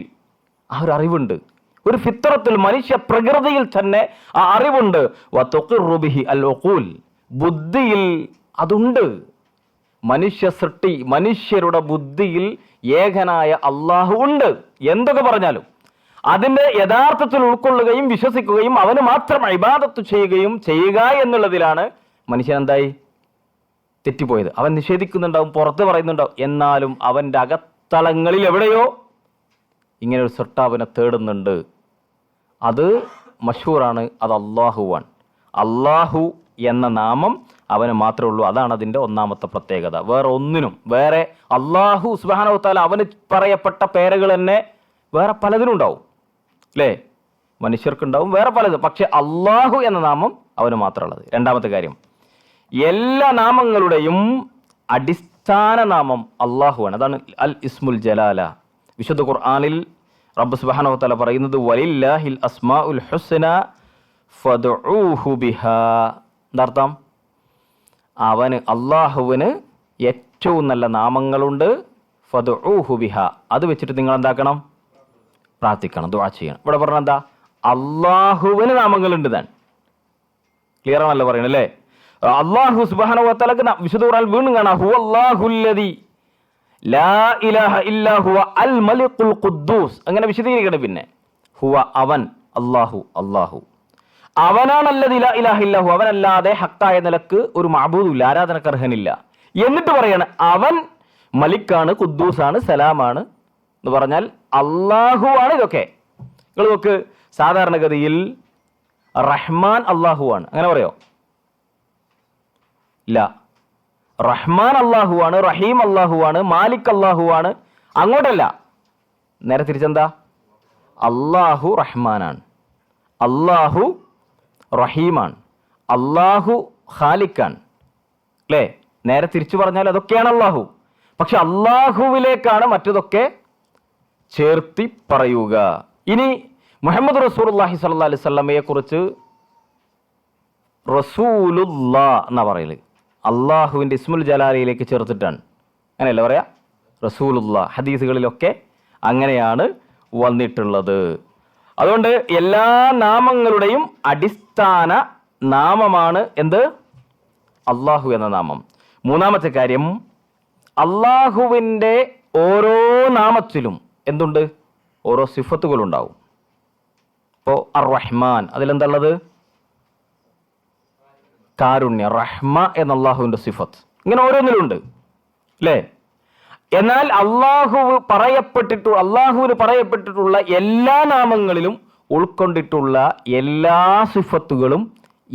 ആ ഒരു അറിവുണ്ട്, ഒരു ഫിത്രത്തിൽ മനുഷ്യ പ്രകൃതിയിൽ തന്നെ ആ അറിവുണ്ട്. വതുഖിറു ബിഹി അൽ ഉഖൂൽ, ബുദ്ധിയിൽ അതുണ്ട്. മനുഷ്യരുടെ ബുദ്ധിയിൽ ഏകനായ അള്ളാഹു ഉണ്ട്. എന്തൊക്കെ പറഞ്ഞാലും അതിന്റെ യഥാർത്ഥത്തിൽ ഉൾക്കൊള്ളുകയും വിശ്വസിക്കുകയും അവന് മാത്രം ഇബാദത്ത് ചെയ്യുക എന്നുള്ളതിലാണ് മനുഷ്യൻ എന്തായി തെറ്റിപ്പോയത്. അവൻ നിഷേധിക്കുന്നുണ്ടാവും, പുറത്ത് പറയുന്നുണ്ടാവും, എന്നാലും അവൻ്റെ അകത്തളങ്ങളിൽ എവിടെയോ ഇങ്ങനെ ഒരു സൃഷ്ടാവിനെ തേടുന്നുണ്ട്. അത് മഷ്ഹൂറാണ്, അത് അള്ളാഹുവാണ്. അള്ളാഹു എന്ന നാമം അവന് മാത്രമേ ഉള്ളൂ. അതാണ് അതിൻ്റെ ഒന്നാമത്തെ പ്രത്യേകത. വേറെ അള്ളാഹു സുബ്ഹാനഹു വ തആല അവന് പറയപ്പെട്ട പേരുകൾ തന്നെ വേറെ പലതിനും ഉണ്ടാവും അല്ലേ, മനുഷ്യർക്കുണ്ടാവും വേറെ പലതും. പക്ഷെ അള്ളാഹു എന്ന നാമം അവന് മാത്രമുള്ളത്. രണ്ടാമത്തെ കാര്യം, എല്ലാ നാമങ്ങളുടെയും അടിസ്ഥാന നാമം അള്ളാഹുവാണ്. അതാണ് അൽ ഇസ്മുൽ ജലാല. വിശുദ്ധ ഖുർആനിൽ റബ്ബ് സുബ്ഹാനഹു വ തആല പറയുന്നത് വലില്ലാഹിൽ അസ്മാഉൽ ഹുസ്ന ഫദ്ഉഹു ബിഹാ. എന്താർത്ഥം? അവന് അള്ളാഹുവിന് ഏറ്റവും നല്ല നാമങ്ങളുണ്ട്. ഫദ്ഉഹു ബിഹാ, അത് വെച്ചിട്ട് നിങ്ങൾ എന്താക്കണം? പ്രാർത്ഥിക്കണം, ദുആ ചെയ്യണം. ഇവിടെ പറഞ്ഞ എന്താ? അള്ളാഹുവിന് നാമങ്ങളുണ്ട്. താൻ ക്ലിയർ ആണല്ലോ പറയണത് അല്ലേ? അള്ളാഹു സുബ്ഹാനഹു വ തആലക്ക് വിശുദ്ധ ഖുർആനിൽ വീണ്ടും കാണാം ഹുവല്ലാഹുല്ലദീ ലാ ഇലാഹ ഇല്ലാ ഹുവ അൽ മലിക്കുൽ ഖുദ്ദൂസ്. അങ്ങനെ വിശദീകരിക്കണം. പിന്നെ ഹുവ അവൻ, അള്ളാഹു അവനാണല്ലദീ ലാ ഇലാഹ ഇല്ലാ ഹു, അവനല്ലാതെ ഹക്കായ നിലക്ക് ഒരു മഅബൂദില്ല, ആരാധനക്കർഹനില്ല. എന്നിട്ട് പറയാണ് അവൻ മലിക്കാണ്, ഖുദ്ദൂസാണ്, സലാമാണ് എന്ന് പറഞ്ഞാൽ അള്ളാഹു ആണ് ഇതൊക്കെ. നിങ്ങൾ നോക്ക്, സാധാരണഗതിയിൽ റഹ്മാൻ അള്ളാഹു ആണ്, അങ്ങനെ പറയോ? ഇല്ല. റഹ്മാൻ അള്ളാഹു ആണ്, റഹീം അള്ളാഹു ആണ്, മാലിക് അള്ളാഹു ആണ്. അങ്ങോട്ടല്ല, നേരെ തിരിച്ചെന്താ? അള്ളാഹു റഹ്മാനാണ്, അള്ളാഹു റഹീമാണ്, അള്ളാഹു ഖാലിക്കാണ് അല്ലേ? നേരെ തിരിച്ചു പറഞ്ഞാൽ അതൊക്കെയാണ് അള്ളാഹു. പക്ഷെ അള്ളാഹുവിലേക്കാണ് മറ്റതൊക്കെ ചേർത്തി പറയുക. ഇനി മുഹമ്മദ് റസൂലുള്ളാഹി സ്വല്ലല്ലാഹി അലൈഹി വസല്ലമയെ കുറിച്ച് റസൂലുള്ളാ എന്നാ പറയല്. അള്ളാഹുവിൻ്റെ ഇസ്മുൽ ജലാലയിലേക്ക് ചേർത്തിട്ടാണ്, അങ്ങനെയല്ല പറയാ റസൂലുള്ളാ. ഹദീസുകളിലൊക്കെ അങ്ങനെയാണ് വന്നിട്ടുള്ളത്. അതുകൊണ്ട് എല്ലാ നാമങ്ങളുടെയും അടിസ്ഥാന നാമമാണ് എന്ത്? അള്ളാഹു എന്ന നാമം. മൂന്നാമത്തെ കാര്യം, അള്ളാഹുവിൻ്റെ ഓരോ നാമത്തിലും എന്തുണ്ട്? ഓരോ സിഫത്തുകളുണ്ടാവും. ഇപ്പോൾ അർ റഹ്മാൻ, അതിലെന്തുള്ളത്? കാരുണ്യ, റഹ്മ എന്ന അള്ളാഹുവിൻ്റെ സിഫത്ത്. ഇങ്ങനെ ഓരോന്നിലുണ്ട് അല്ലേ? എന്നാൽ അള്ളാഹുവിന് പറയപ്പെട്ടിട്ടുള്ള എല്ലാ നാമങ്ങളിലും ഉൾക്കൊണ്ടിട്ടുള്ള എല്ലാ സിഫത്തുകളും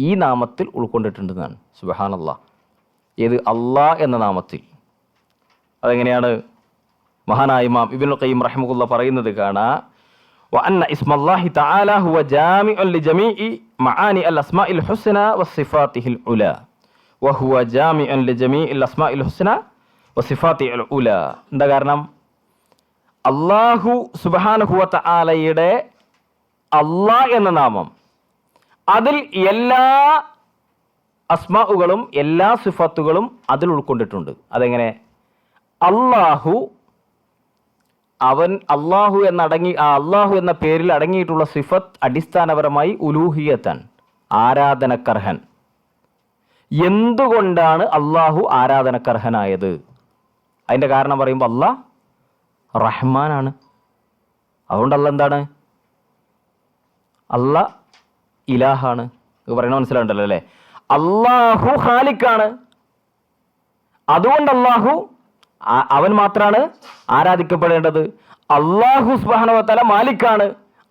ഈ നാമത്തിൽ ഉൾക്കൊണ്ടിട്ടുണ്ടെന്നാണ്. സുബ്ഹാനല്ലാഹ്. ഏത്? അള്ളാഹ് എന്ന നാമത്തിൽ. അതെങ്ങനെയാണ്? മഹാനായ ഇമാം ഇബ്നുൽ ഖയ്യിം റഹിമഹുല്ലാഹ് പറയുന്നത് കാണാ, വഅന്ന ഇസ്മല്ലാഹി തആല ഹുവ ജാമിഉൻ ലിജമീഇ മആനി അൽ അസ്മാഇൽ ഹുസ്ന വസിഫാതിഹിൽ ഉലാ വഹുവ ജാമിഉൻ ലിജമീഇൽ അസ്മാഇൽ ഹുസ്ന വസിഫാതിഹിൽ ഉലാ. എന്താ കാരണം? അല്ലാഹു സുബ്ഹാനഹു വ തആലയുടെ അല്ലാഹ് എന്ന നാമം, അതിൽ എല്ലാ അസ്മാഉകളും എല്ലാ സിഫത്തുകളും അതിൽ ഉൾക്കൊണ്ടിട്ടുണ്ട്. അതെങ്ങനെ? അല്ലാഹു അവൻ അള്ളാഹു അള്ളാഹു എന്ന പേരിൽ അടങ്ങിയിട്ടുള്ള സിഫത്ത് അടിസ്ഥാനപരമായി ഉലൂഹിയത്തൻ, ആരാധനക്കർഹൻ. എന്തുകൊണ്ടാണ് അള്ളാഹു ആരാധനക്കർഹനായത്? അതിൻ്റെ കാരണം പറയുമ്പോൾ അള്ളാഹ് റഹ്മാനാണ്. അതുകൊണ്ട് അള്ളാഹ് എന്താണ്? അള്ളാഹ് ഇലാഹാണ്. പറയണ മനസ്സിലാവുണ്ടല്ലോ അല്ലേ? അള്ളാഹു ഖാലിക്കാണ്. അതുകൊണ്ട് അള്ളാഹു അവൻ മാത്രമാണ് ആരാധിക്കപ്പെടേണ്ടത്. അള്ളാഹു സുബ്ഹാനഹു വ തആല മാലിക്കാണ്.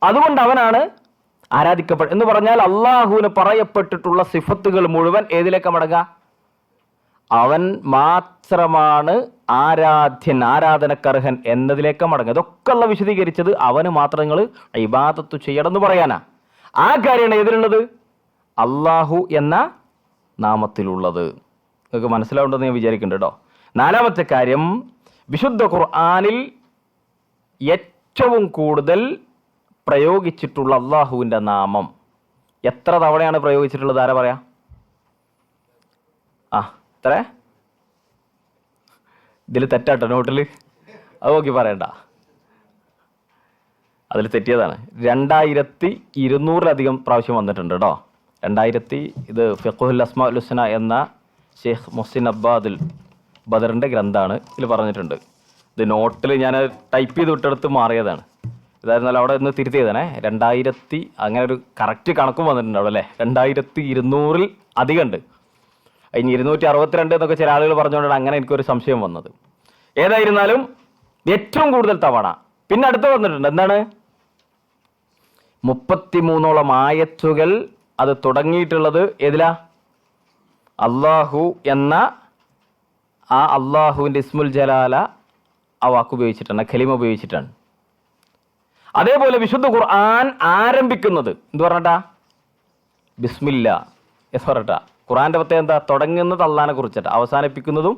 അതുകൊണ്ട് അവനാണ് എന്ന് പറഞ്ഞാൽ അള്ളാഹുവിന് പറയപ്പെട്ടിട്ടുള്ള സിഫത്തുകൾ മുഴുവൻ ഏതിലേക്ക് മടങ്ങുക? അവൻ മാത്രമാണ് ആരാധ്യൻ, ആരാധനക്കർഹൻ എന്നതിലേക്ക് മടങ്ങുക. ഇതൊക്കെ അള്ളാഹ് വിശദീകരിച്ചത് അവന് മാത്രം നിങ്ങൾ ഇബാദത്ത് ചെയ്യണം എന്ന് പറയാനാ. ആ കാര്യമാണ് ഏതിലുള്ളത്? അള്ളാഹു എന്ന നാമത്തിലുള്ളത്. നിങ്ങൾക്ക് മനസ്സിലാവുണ്ടെന്ന് ഞാൻ വിചാരിക്കുന്നുണ്ട് കേട്ടോ. നാലാമത്തെ കാര്യം, വിശുദ്ധ ഖുർആനിൽ ഏറ്റവും കൂടുതൽ പ്രയോഗിച്ചിട്ടുള്ള അള്ളാഹുവിൻ്റെ നാമം എത്ര തവണയാണ് പ്രയോഗിച്ചിട്ടുള്ളത്? ആരാ പറയാ? എത്ര? ഇതിൽ തെറ്റാട്ടോ നോട്ടിൽ, അത് നോക്കി പറയണ്ട, അതിൽ തെറ്റിയതാണ്. 2200 പ്രാവശ്യം വന്നിട്ടുണ്ട് കേട്ടോ. 2000. ഇത് ഫിഖ്ഹുൽ അസ്മാഉൽ ഹുസ്ന എന്ന ഷെയ്ഖ് മുഹ്സിൻ അബ്ബാദുൽ ബദറിൻ്റെ ഗ്രന്ഥമാണ്. ഇതിൽ പറഞ്ഞിട്ടുണ്ട്. ഇത് നോട്ടിൽ ഞാൻ ടൈപ്പ് ചെയ്ത് വിട്ടെടുത്ത് മാറിയതാണ്. ഇതായിരുന്നാലും അവിടെ നിന്ന് തിരുത്തിയതാണേ. 2000 അങ്ങനെ ഒരു കറക്റ്റ് കണക്കും വന്നിട്ടുണ്ട് അവിടെ അല്ലേ. 2200 അധികം ഉണ്ട്. ഇനി 262 എന്നൊക്കെ ചില ആളുകൾ പറഞ്ഞുകൊണ്ടാണ് അങ്ങനെ എനിക്കൊരു സംശയം വന്നത്. ഏതായിരുന്നാലും ഏറ്റവും കൂടുതൽ തവണ. പിന്നെ അടുത്ത് വന്നിട്ടുണ്ട് എന്താണ്? 33ഓളം ആയത്തുകൾ അത് തുടങ്ങിയിട്ടുള്ളത് ഏതിലാ? അള്ളാഹു എന്ന ആ അള്ളാഹുവിൻ്റെ ഇസ്മുൽ ജലാല ആ വാക്ക് ഉപയോഗിച്ചിട്ടാണ്, ഖലിമ ഉപയോഗിച്ചിട്ടാണ്. അതേപോലെ വിശുദ്ധ ഖുർആൻ ആരംഭിക്കുന്നത് എന്ത് പറഞ്ഞിട്ടാ? ബിസ്മില്ല എന്ന് പറഞ്ഞിട്ടാ. ഖുർആന്റെ പ്രത്യേകത എന്താ? തുടങ്ങുന്നത് അള്ളാഹിനെ കുറിച്ചിട്ട്, അവസാനിപ്പിക്കുന്നതും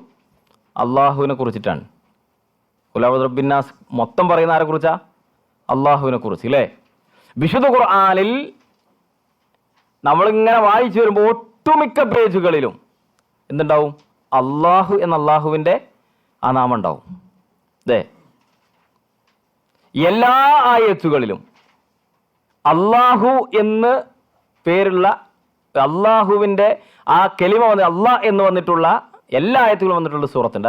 അള്ളാഹുവിനെ കുറിച്ചിട്ടാണ്. ഖുൽ റബ്ബിന്നാസ് മൊത്തം പറയുന്ന ആരെ കുറിച്ചാ? അള്ളാഹുവിനെ കുറിച്ച് അല്ലേ? വിശുദ്ധ ഖുർആനിൽ നമ്മളിങ്ങനെ വായിച്ചു വരുമ്പോൾ ഒട്ടുമിക്ക പേജുകളിലും എന്തുണ്ടാവും? അള്ളാഹു എന്ന അള്ളാഹുവിൻ്റെ ആ നാമം ഉണ്ടാവും. അതെ, എല്ലാ ആയത്തുകളിലും അള്ളാഹു എന്ന് പേരുള്ള അള്ളാഹുവിൻ്റെ ആ കെലിമ അള്ളാഹ് എന്ന് വന്നിട്ടുള്ള എല്ലാ ആയത്തുകളും വന്നിട്ടുള്ള സൂറത്തുണ്ട്.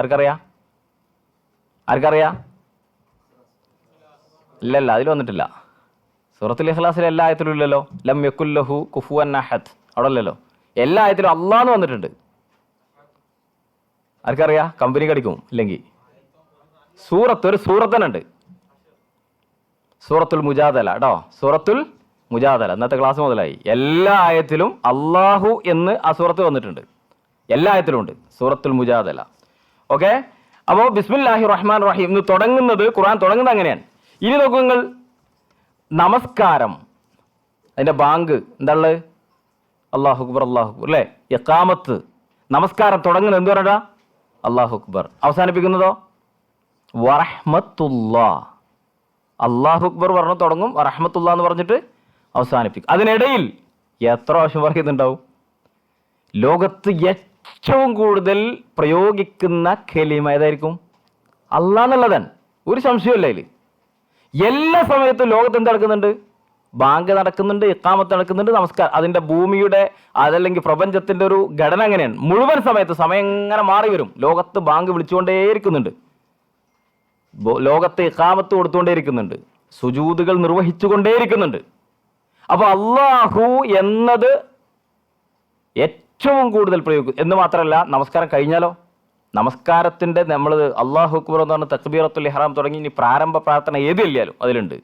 ആർക്കറിയാം? ഇല്ലല്ല, അതിൽ വന്നിട്ടില്ല. സൂറത്തുൽ ഇഖ്ലാസിൽ എല്ലാ ആയത്തിലും ഇല്ലല്ലോ. ലം യകുൽ ലഹു കുഫുവൻ അഹദ്, അവിടെ ഇല്ലല്ലോ. എല്ലാ ആയത്തിലും അള്ളാഹ് എന്ന് വന്നിട്ടുണ്ട്. ആർക്കറിയാം? കമ്പനി കടിക്കും ഇല്ലെങ്കിൽ. ഒരു സൂറത്തനുണ്ട്, സൂറത്തുൽ മുജാദല കേട്ടോ. സൂറത്തുൽ മുജാദല ഇന്നത്തെ ക്ലാസ് മുതലായി. എല്ലാ ആയത്തിലും അള്ളാഹു എന്ന് ആ സൂറത്ത് വന്നിട്ടുണ്ട്. എല്ലാ ആയത്തിലും ഉണ്ട് സൂറത്തുൽ മുജാദല. ഓക്കെ, അപ്പോൾ ബിസ്മില്ലാഹി റഹ്മാൻ റഹീം എന്ന് തുടങ്ങുന്നത്, ഖുർആൻ തുടങ്ങുന്നത് അങ്ങനെയാണ്. ഇനി നോക്കൂ നിങ്ങൾ, നമസ്കാരം, അതിൻ്റെ ബാങ്ക് എന്താണുള്ളത്? അല്ലാഹു അക്ബർ, അല്ലാഹു അക്ബർ അല്ലേ? ഇഖാമത്ത്, നമസ്കാരം തുടങ്ങുന്നത് എന്ത് പറഞ്ഞാ? അല്ലാഹു അക്ബർ. അവസാനിപ്പിക്കുന്നതോ വറഹ്മത്തുല്ലാ. അല്ലാഹു അക്ബർ പറഞ്ഞു തുടങ്ങും, വറഹ്മത്തുല്ലാ എന്ന് പറഞ്ഞിട്ട് അവസാനിപ്പിക്കും. അതിനിടയിൽ എത്ര പ്രാവശ്യം പറയുന്നുണ്ടാവും? ലോകത്ത് ഏറ്റവും കൂടുതൽ പ്രയോഗിക്കുന്ന കലിമ ഏതായിരിക്കും? അല്ലാഹ് എന്നുള്ളതാണ്, ഒരു സംശയമില്ല അതിൽ. എല്ലാ സമയത്തും ലോകത്ത് എന്ത് നടക്കുന്നുണ്ട്? ബാങ്ക് നടക്കുന്നുണ്ട്, ഇഖാമത്ത് നടക്കുന്നുണ്ട്, നമസ്കാരം. അതിൻ്റെ ഭൂമിയുടെ അതല്ലെങ്കിൽ പ്രപഞ്ചത്തിൻ്റെ ഒരു ഘടന അങ്ങനെയാണ്. മുഴുവൻ സമയം ഇങ്ങനെ മാറി വരും. ലോകത്ത് ബാങ്ക് വിളിച്ചുകൊണ്ടേയിരിക്കുന്നുണ്ട്, ലോകത്ത് ഇഖാമത്ത് കൊടുത്തുകൊണ്ടേയിരിക്കുന്നുണ്ട്, സുജൂദുകൾ നിർവഹിച്ചുകൊണ്ടേയിരിക്കുന്നുണ്ട്. അപ്പോൾ അള്ളാഹു എന്നത് ഏറ്റവും കൂടുതൽ പ്രയോഗിക്കും എന്ന് മാത്രമല്ല, നമസ്കാരം കഴിഞ്ഞാലോ, നമസ്കാരത്തിൻ്റെ നമ്മൾ അല്ലാഹു അക്ബർ എന്ന് പറഞ്ഞാൽ തക്ബീറത്തുൽ ഇഹ്റാം തുടങ്ങി ഇനി പ്രാരംഭ പ്രാർത്ഥന ഏതില്ലാലും അതിലുണ്ട്.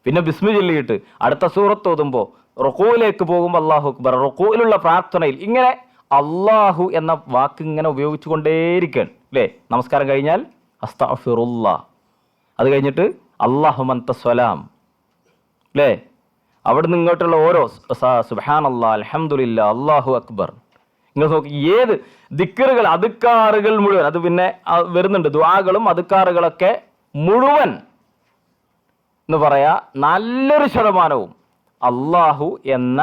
പിന്നെ ബിസ്മി ചൊല്ലിയിട്ട് അടുത്ത സൂറത്ത് ഓതുമ്പോൾ റുക്കൂയിലേക്ക് പോകുമ്പോൾ അല്ലാഹു അക്ബർ, റുക്കൂയിലുള്ള പ്രാർത്ഥനയിൽ ഇങ്ങനെ അല്ലാഹു എന്ന വാക്ക് ഇങ്ങനെ ഉപയോഗിച്ചു കൊണ്ടേയിരിക്കുകയാണ് അല്ലേ? നമസ്കാരം കഴിഞ്ഞാൽ അസ്തഗ്ഫിറുല്ലാഹ്, അത് കഴിഞ്ഞിട്ട് അല്ലാഹുമ്മ അൻത സ്വലാം അല്ലേ? അവിടുന്ന് ഇങ്ങോട്ടുള്ള ഓരോ സുബ്ഹാനല്ലാഹ്, അൽഹംദുലില്ലാഹ്, അല്ലാഹു അക്ബർ. നിങ്ങൾ നോക്കി, ഏത് ദിക്റുകൾ, അദ്കാറുകൾ മുഴുവൻ, അത് പിന്നെ വരുന്നുണ്ട്, ദുആകളും അദ്കാറുകളൊക്കെ മുഴുവൻ എന്ന് പറയാ നല്ലൊരു ശതമാനവും അള്ളാഹു എന്ന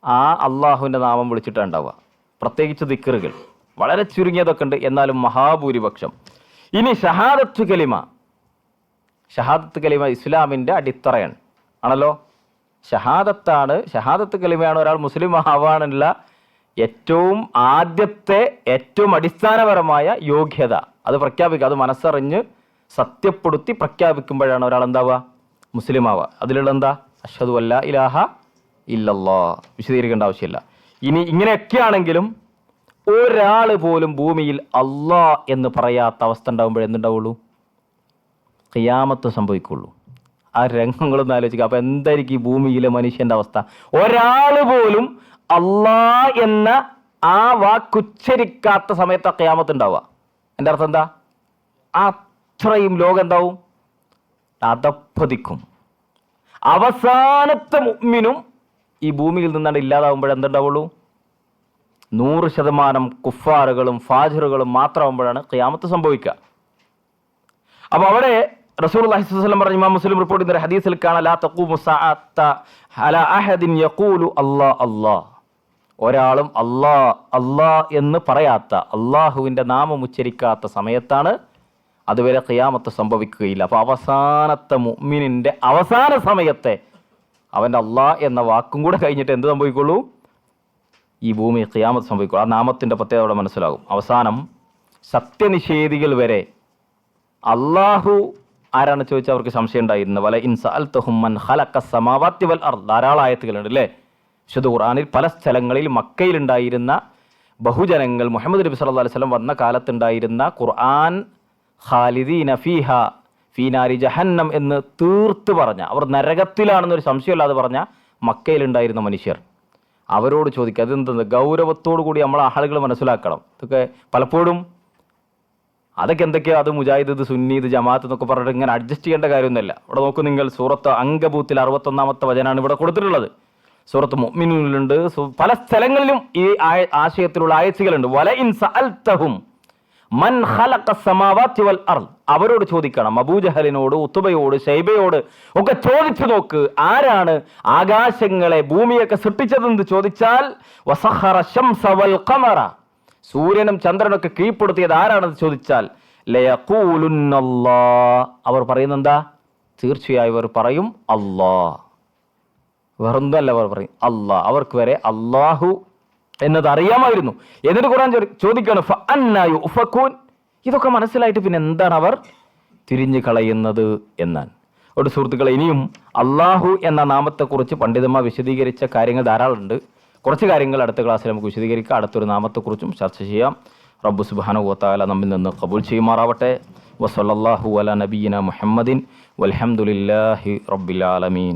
ആ അള്ളാഹുവിൻ്റെ നാമം വിളിച്ചിട്ടാണ് ഉണ്ടാവുക. പ്രത്യേകിച്ച് ദിക്റുകൾ വളരെ ചുരുങ്ങിയതൊക്കെ ഉണ്ട്, എന്നാലും മഹാഭൂരിപക്ഷം. ഇനി ഷഹാദത്ത് കലിമ. ഷഹാദത്ത് കലിമ ഇസ്ലാമിൻ്റെ അടിത്തറയാണ് ആണല്ലോ. ഷഹാദത്ത് കലിമയാണ് ഒരാൾ മുസ്ലിം ആവാനുള്ള ഏറ്റവും ആദ്യത്തെ ഏറ്റവും അടിസ്ഥാനപരമായ യോഗ്യത. അത് പ്രഖ്യാപിക്കുക, അത് മനസ്സറിഞ്ഞ് സത്യപ്പെടുത്തി പ്രഖ്യാപിക്കുമ്പോഴാണ് ഒരാൾ എന്താവുക? മുസ്ലിം ആവുക. അതിലുള്ള എന്താ? അഷ്ഹദു അല്ലാ ഇലാഹ ഇല്ലല്ലാഹ്. വിശദീകരിക്കേണ്ട ആവശ്യമില്ല. ഇനി ഇങ്ങനെയൊക്കെയാണെങ്കിലും ഒരാൾ പോലും ഭൂമിയിൽ അല്ലാ എന്ന് പറയാത്ത അവസ്ഥ ഉണ്ടാകുമ്പോഴേ എന്തുണ്ടാവുള്ളൂ? ഖിയാമത്ത് സംഭവിക്കുള്ളൂ. ആ രംഗങ്ങളൊന്നും ആലോചിക്കുക. അപ്പം എന്തായിരിക്കും ഈ ഭൂമിയിലെ മനുഷ്യൻ്റെ അവസ്ഥ? ഒരാൾ പോലും അല്ലാ എന്ന ആ വാക്കുച്ചരിക്കാത്ത സമയത്ത് ഖിയാമത്ത് ഉണ്ടാവുക. എൻ്റെ അർത്ഥം എന്താ? അത്രയും ലോകം എന്താവും? അധപ്പതിക്കും. അവസാനത്തെ മുഅ്മിനും ഈ ഭൂമിയിൽ നിന്നാണ് ഇല്ലാതാവുമ്പോഴെന്തുണ്ടാവുള്ളൂ? 100% കുഫാറുകളും ഫാജിറുകളും മാത്രമാകുമ്പോഴാണ് ഖിയാമത്ത് സംഭവിക്കുക. അപ്പോൾ അവിടെ റസൂലുള്ളാഹി സ്വല്ലല്ലാഹു അലൈഹി വസല്ലം പറഞ്ഞു, ഇമാം മുസ്ലിം റിപ്പോർട്ട് ചെയ്യുന്ന ഹദീസിൽ കാണാം, ലാ തഖൂമു സഅത അലാ അഹദിൻ യഖൂലു അല്ലാഹ് അല്ലാഹ്. ഒരാളും അല്ലാഹ് എന്ന് പറയാത്ത, അള്ളാഹുവിൻ്റെ നാമം ഉച്ചരിക്കാത്ത സമയത്താണ് അതുവരെ ഖിയാമത്ത് സംഭവിക്കുകയില്ല. അപ്പോൾ അവസാനത്തെ മുഅ്മിനിൻ്റെ അവസാന സമയത്തെ അവൻ്റെ അല്ലാഹ് എന്ന വാക്കും കൂടെ കഴിഞ്ഞിട്ട് എന്ത് സംഭവിക്കുള്ളൂ? ഈ ഭൂമി ഖിയാമത്ത് സംഭവിക്കുള്ളൂ. ആ നാമത്തിൻ്റെ പ്രത്യേകത അവിടെ മനസ്സിലാകും. അവസാനം സത്യനിഷേധികൾ വരെ അള്ളാഹു ആരാണ് ചോദിച്ചാൽ അവർക്ക് സംശയം ഉണ്ടായിരുന്നു. വല ഇൻ സഅൽതഹും മൻ ഖലഖസ് സമാവാതി വൽ അർദ്. ധാരാളം ആയത്തുകളുണ്ട് അല്ലേ വിശുദ്ധ ഖുർആനിൽ. പല സ്ഥലങ്ങളിൽ മക്കയിലുണ്ടായിരുന്ന ബഹുജനങ്ങൾ മുഹമ്മദ് നബി സല്ലല്ലാഹു അലൈഹി വസല്ലം വന്ന കാലത്തുണ്ടായിരുന്ന ഖുർആൻ ഖാലിദീന ഫീഹ ഫീ നാരി ജഹന്നം എന്ന് തീർത്ത് പറഞ്ഞ, അവർ നരകത്തിലാണെന്നൊരു സംശയമില്ലാതെ പറഞ്ഞ മക്കയിലുണ്ടായിരുന്ന മനുഷ്യർ, അവരോട് ചോദിക്കുക. അതെന്തെന്ന് ഗൗരവത്തോടു കൂടി നമ്മൾ ആളുകൾ മനസ്സിലാക്കണം. ഇതൊക്കെ പലപ്പോഴും അതൊക്കെ എന്തൊക്കെയോ അത് മുജാഹിദ്, ഇത് സുന്നി, ഇത് ജമാഅത്ത് എന്നൊക്കെ പറഞ്ഞിട്ട് ഇങ്ങനെ അഡ്ജസ്റ്റ് ചെയ്യേണ്ട കാര്യമൊന്നുമില്ല. ഇവിടെ നോക്കൂ നിങ്ങൾ, സൂറത്ത് അങ്കബൂത്തിൽ 61-ാമത്തെ വചനാണ് ഇവിടെ കൊടുത്തിട്ടുള്ളത്. സൂറത്ത് മുഅ്മിനൂനിലുണ്ട്, പല സ്ഥലങ്ങളിലും ഈ ആശയത്തിലുള്ള ആയത്തുകളുണ്ട്. വല ഇൻ സഅൽതഹും, മൻ ഖലഖ സമാവാതി വൽ അർദ്, അവരോട് ചോദിക്കണം. അബൂജഹലിനോട്, ഉത്ബയോട്, ശൈബയോട് ഒക്കെ ചോദിച്ചു നോക്ക്, ആരാണ് ആകാശങ്ങളെ ഭൂമിയൊക്കെ സൃഷ്ടിച്ചതെന്ന് ചോദിച്ചാൽ വസഖറ ശംസ വൽ ഖമറ, സൂര്യനും ചന്ദ്രനൊക്കെ കീഴ്പ്പെടുത്തിയത് ആരാണെന്ന് ചോദിച്ചാൽ ലയഖൂലുന്നല്ലാഹ്, അവർ പറയുന്നെന്താ? തീർച്ചയായും അവർ പറയും അല്ലാഹ്. വേറൊന്നല്ല, അവർ പറയും അല്ലാഹ്. അവർക്ക് വരെ അല്ലാഹു എന്നത് അറിയാമായിരുന്നു. എന്നിട്ട് ഖുർആൻ ചോദിക്കുകയാണ് ഫഅന്നാ യുഫകൂൻ, ഇതൊക്കെ മനസ്സിലായിട്ട് പിന്നെ എന്താണ് അവർ തിരിഞ്ഞു കളയുന്നത് എന്നാണ്. ഒരു സുഹൃത്തുക്കളെ, ഇനിയും അല്ലാഹു എന്ന നാമത്തെക്കുറിച്ച് പണ്ഡിതന്മാർ വിശദീകരിച്ച കാര്യങ്ങൾ ധാരാളമുണ്ട്. കുറച്ച് കാര്യങ്ങൾ അടുത്ത ക്ലാസ്സിൽ നമുക്ക് വിശദീകരിക്കാം. അടുത്തൊരു നാമത്തെക്കുറിച്ചും ചർച്ച ചെയ്യാം. റബ്ബ് സുബ്ഹാനഹു വ തആല നമ്മിൽ നിന്ന് ഖബൂൽ ചെയ്യുമാറാവട്ടെ. വസല്ലല്ലാഹു അലാ നബിയിന മുഹമ്മദിൻ വൽഹംദുലില്ലാഹി റബ്ബിൽ ആലമീൻ.